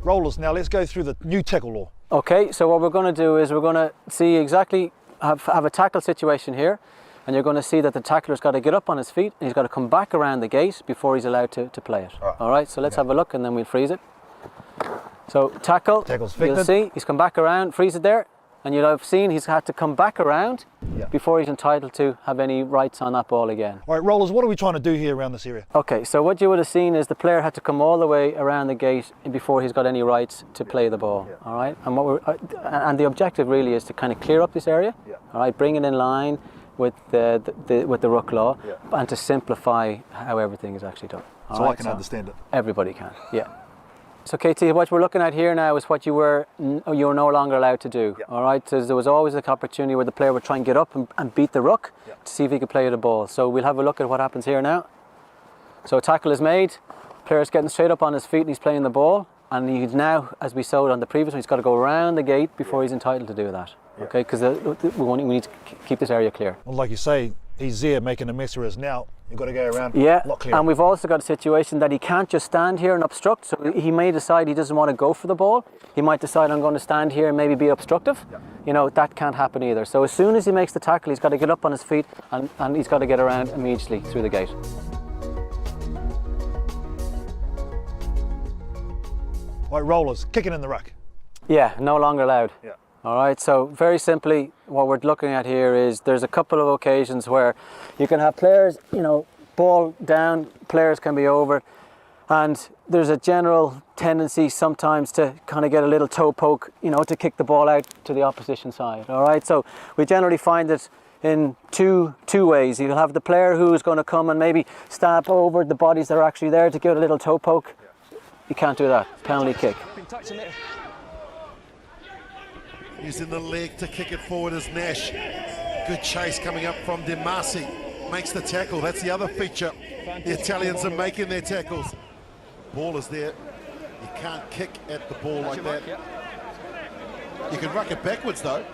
Rollers, now let's go through the new tackle law. Okay, so what we're going to do is we're going to see exactly, have a tackle situation here, and you're going to see that the tackler's got to get up on his feet and he's got to come back around the gate before he's allowed to play it. All right, so let's have a look and then we'll freeze it. So tackle, you'll see he's come back around, freeze it there, and you'll have seen he's had to come back around before he's entitled to have any rights on that ball again. All right, Rollers, what are we trying to do here around this area? Okay, so what you would have seen is the player had to come all the way around the gate before he's got any rights to play the ball. All right, and the objective really is to kind of clear up this area. All right, bring it in line with the Ruck law, and to simplify how everything is actually done. So I can understand it. Everybody can, yeah. So KT, what we're looking at here now is what you were no longer allowed to do. All right, so there was always an opportunity where the player would try and get up and beat the ruck to see if he could play the ball. So we'll have a look at what happens here now. So a tackle is made, player's getting straight up on his feet and he's playing the ball, and he's now, as we saw on the previous one, he's got to go around the gate before he's entitled to do that. Okay, because we need to keep this area clear. Well, like you say, he's there making a mess of us now. You've got to go around a lot clearer. And we've also got a situation that he can't just stand here and obstruct. So he may decide he doesn't want to go for the ball. He might decide, I'm going to stand here and maybe be obstructive. You know, that can't happen either. So as soon as he makes the tackle, he's got to get up on his feet and he's got to get around immediately through the gate. All right, Rollers, kicking in the ruck. Yeah, no longer allowed. All right, so very simply, what we're looking at here is there's a couple of occasions where you can have players, you know, ball down, players can be over, and there's a general tendency sometimes to kind of get a little toe poke, you know, to kick the ball out to the opposition side. All right, so we generally find it in two ways. You'll have the player who's going to come and maybe stab over the bodies that are actually there to give it a little toe poke. You can't do that. Penalty kick. Using the leg to kick it forward as Nash. Good chase coming up from De Masi. Makes the tackle. That's the other feature. The Italians are making their tackles. Ball is there. You can't kick at the ball like that. You can ruck it backwards though.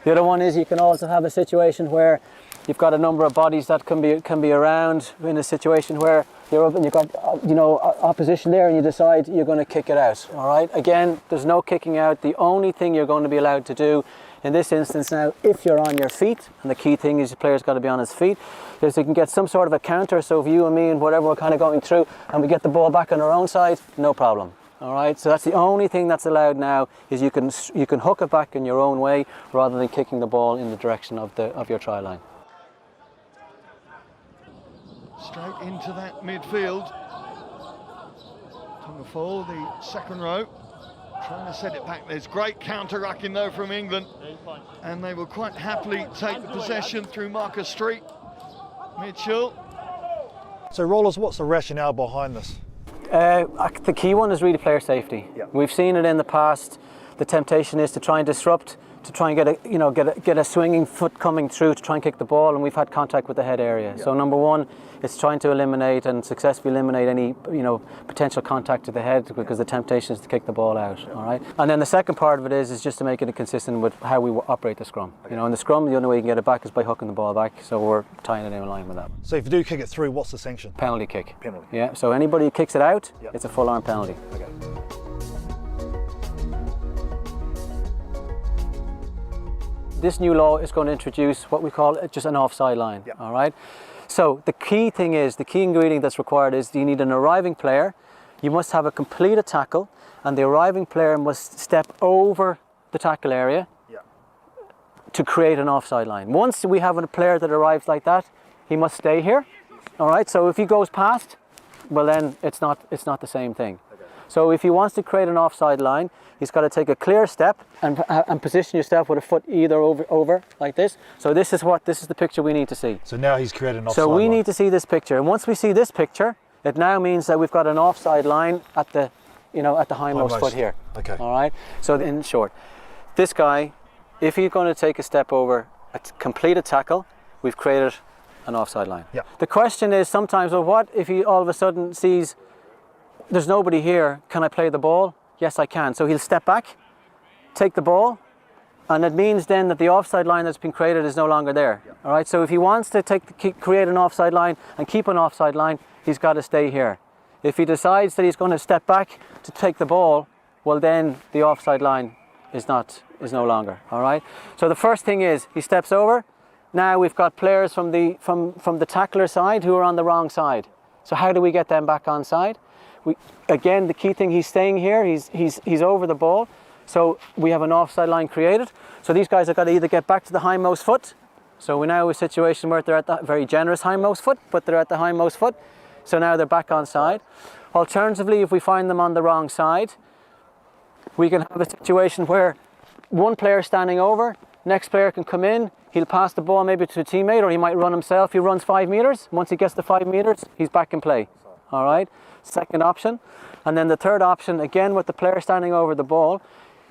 The other one is you can also have a situation where you've got a number of bodies that can be around in a situation where you're up and you've got opposition there and you decide you're going to kick it out. All right, again, there's no kicking out. The only thing you're going to be allowed to do in this instance now, if you're on your feet, and the key thing is the player's got to be on his feet, is you can get some sort of a counter. So if you and me and whatever we're kind of going through and we get the ball back on our own side, no problem. All right, so that's the only thing that's allowed now, is you can hook it back in your own way rather than kicking the ball in the direction of your try line. Straight into that midfield. Tumafall, the second row, trying to set it back. There's great counter-rucking though from England, and they will quite happily take the possession through Marcus Street. Mitchell. So Rollers, what's the rationale behind this? The key one is really player safety. We've seen it in the past. The temptation is to try and disrupt, to try and get a swinging foot coming through to try and kick the ball, and we've had contact with the head area. So number one, it's trying to eliminate and successfully eliminate any potential contact to the head, because the temptation is to kick the ball out. All right, and then the second part of it is just to make it consistent with how we operate the scrum. You know, in the scrum, the only way you can get it back is by hooking the ball back. So we're tying it in line with that. So if you do kick it through, what's the sanction? Penalty kick. Penalty. Yeah. So anybody who kicks it out, it's a full arm penalty. Okay. This new law is going to introduce what we call just an offside line. All right. So the key thing is, the key ingredient that's required is you need an arriving player. You must have a completed tackle, and the arriving player must step over the tackle area to create an offside line. Once we have a player that arrives like that, he must stay here. All right. So if he goes past, well then it's not the same thing. So if he wants to create an offside line, he's got to take a clear step and position yourself with a foot either over like this. So this is the picture we need to see. So now he's created an offside line. So we need to see this picture, and once we see this picture, it now means that we've got an offside line at the hindmost foot here. Okay. All right. So in short, this guy, if he's going to take a step over, complete a tackle, we've created an offside line. The question is sometimes, well, what if he all of a sudden sees there's nobody here, can I play the ball? Yes, I can. So he'll step back, take the ball, and it means then that the offside line that's been created is no longer there. All right, so if he wants to create an offside line and keep an offside line, he's got to stay here. If he decides that he's going to step back to take the ball, well then the offside line is no longer, all right? So the first thing is he steps over. Now we've got players from the tackler side who are on the wrong side. So how do we get them back on side? Again, the key thing, he's staying here, he's over the ball. So we have an offside line created. So these guys have got to either get back to the hindmost foot. So we now have a situation where they're at the very generous hindmost foot, but they're at the hindmost foot. So now they're back on side. Alternatively, if we find them on the wrong side, we can have a situation where one player standing over, next player can come in, he'll pass the ball maybe to a teammate, or he might run himself. He runs 5 meters. Once he gets to 5 meters, he's back in play. All right, second option. And then the third option, again with the player standing over the ball,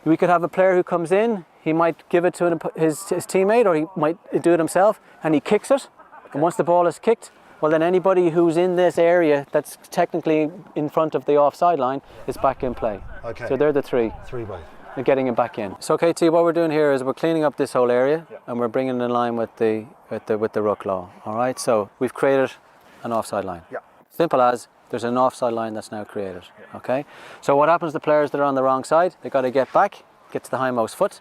we could have a player who comes in, he might give it to his teammate, or he might do it himself, and he kicks it. And once the ball is kicked, well then anybody who's in this area that's technically in front of the offside line is back in play. Okay. So they're the three. Three way. And getting him back in. So KT, what we're doing here is we're cleaning up this whole area, and we're bringing it in line with the Ruck law. All right. So we've created an offside line. Yeah. Simple as there's an offside line that's now created. Yeah. Okay. So what happens to the players that are on the wrong side? They've got to get back, get to the hindmost foot,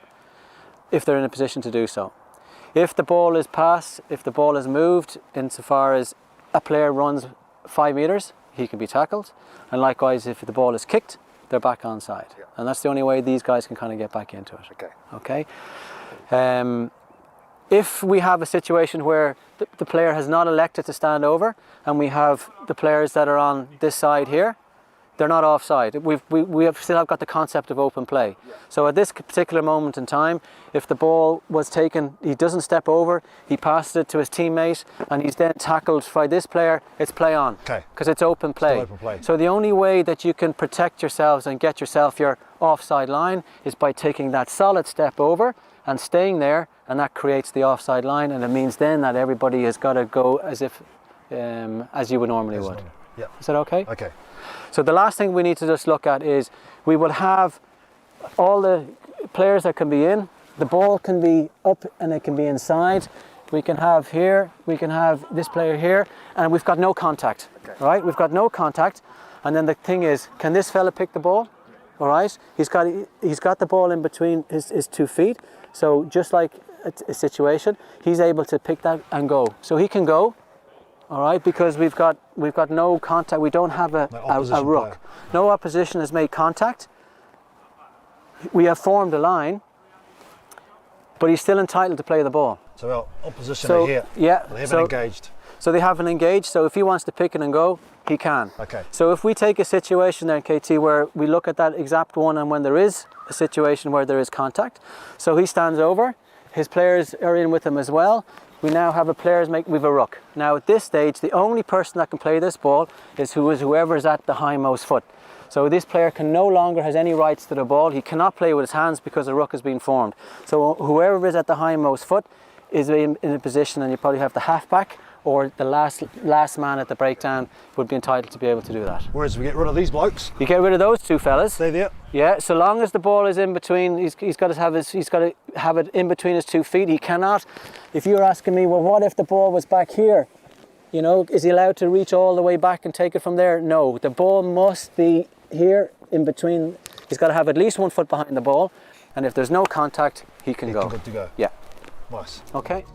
if they're in a position to do so. If the ball is passed, if the ball is moved, insofar as a player runs 5 meters, he can be tackled. And likewise, if the ball is kicked, they're back on side. Yeah. And that's the only way these guys can kind of get back into it. Okay. If we have a situation where the player has not elected to stand over, and we have the players that are on this side here, they're not offside. We still have got the concept of open play. Yeah. So at this particular moment in time, if the ball was taken, he doesn't step over, he passes it to his teammate, and he's then tackled by this player, it's play on. Okay. Because it's open play. Still open play. So the only way that you can protect yourselves and get yourself your offside line is by taking that solid step over and staying there, and that creates the offside line, and it means then that everybody has got to go as if, as you would normally would. Yeah. Is that okay? Okay. So the last thing we need to just look at is we will have all the players that can be in. The ball can be up and it can be inside. We can have here, we can have this player here, and we've got no contact. Okay. Right? We've got no contact. And then the thing is, can this fella pick the ball? All right? He's got the ball in between his 2 feet. So just like a situation, he's able to pick that and go. So he can go. All right, because we've got no contact. We don't have a ruck. Player. No opposition has made contact. We have formed a line, but he's still entitled to play the ball. So our opposition are here. Yeah. They haven't engaged. So they haven't engaged. So if he wants to pick it and go, he can. Okay. So if we take a situation there, KT, where we look at that exact one, and when there is a situation where there is contact, so he stands over, his players are in with him as well. We now have we've a ruck. Now at this stage, the only person that can play this ball is whoever's at the hindmost foot. So this player can no longer has any rights to the ball. He cannot play with his hands because a ruck has been formed. So whoever is at the hindmost foot is in a position, and you probably have the halfback or the last man at the breakdown would be entitled to be able to do that. Whereas we get rid of these blokes. You get rid of those 2 fellas. Stay there. Yeah, so long as the ball is in between, he's got to have it in between his 2 feet. He cannot. If you're asking me, well, what if the ball was back here? You know, is he allowed to reach all the way back and take it from there? No, the ball must be here in between. He's got to have at least 1 foot behind the ball, and if there's no contact, he can go. Good to go. Yeah. Nice. Okay.